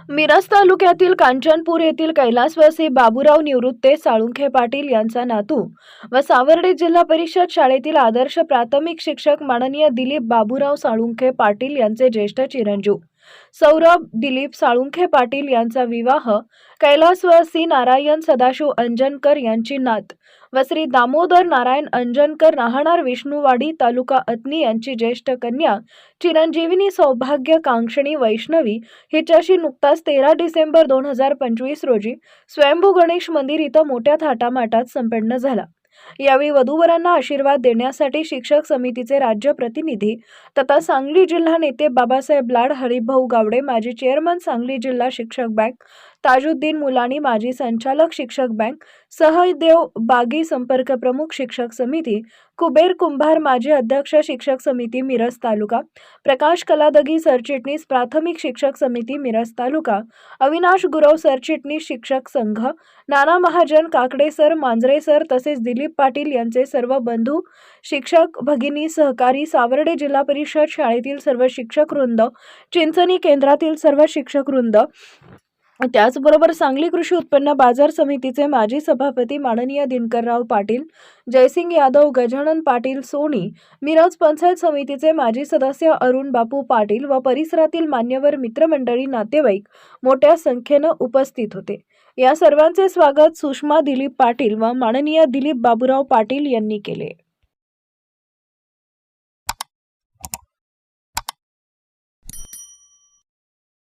मिरज तालुक्यातील कांचनपूर येथील कैलासवासी बाबूराव निवृत्ते साळुंखे पाटील यांचा नातू व सावर्डे जिल्हा परिषद शाळेतील आदर्श प्राथमिक शिक्षक माननीय दिलीप बाबूराव साळुंखे पाटील यांचे ज्येष्ठ चिरंजीव सौरभ दिलीप साळुंखे पाटील यांचा विवाह कैलासवासी नारायण सदाशिव अंजनकर यांची नात व श्री दामोदर नारायण अंजनकर राहणार विष्णुवाडी तालुका अतनी यांची ज्येष्ठ कन्या चिरंजीविनी सौभाग्य कांक्षणी वैष्णवी हिच्याशी नुकताच 13 डिसेंबर 2025 रोजी स्वयंभू गणेश मंदिर इथं मोठ्या थाटामाटात संपन्न झाला। यावेळी वधूवरांना आशीर्वाद देण्यासाठी शिक्षक समितीचे राज्य प्रतिनिधी तथा सांगली जिल्हा नेते बाबासाहेब लाड, हरिभाऊ गावडे, माजी चेअरमन सांगली जिल्हा शिक्षक बँक, ताजुद्दीन मुलानी, माजी संचालक शिक्षक बँक, सहदेव बागी, संपर्क प्रमुख शिक्षक समिती, कुबेर कुंभार, माजी अध्यक्ष शिक्षक समिती मिरज तालुका, प्रकाश कलादगी, सरचिटणीस प्राथमिक शिक्षक समिती मिरज तालुका, अविनाश गुरव, सरचिटणीस शिक्षक संघ, नाना महाजन, काकडे सर, मांजरे सर तसेच दिलीप पाटील यांचे सर्व बंधू, शिक्षक भगिनी, सहकारी, सावर्डे जिल्हा परिषद शाळेतील सर्व शिक्षक वृंद, चिंचणी केंद्रातील सर्व शिक्षक वृंद, त्याचबरोबर सांगली कृषी उत्पन्न बाजार समितीचे माजी सभापती माननीय दिनकरराव पाटील, जयसिंग यादव, गजानन पाटील सोनी, मिरज पंचायत समितीचे माजी सदस्य अरुण बापू पाटील व परिसरातील मान्यवर मित्रमंडळी, नातेवाईक मोठ्या संख्येने उपस्थित होते। या सर्वांचे स्वागत सुषमा दिलीप पाटील व माननीय दिलीप बाबूराव पाटील यांनी केले।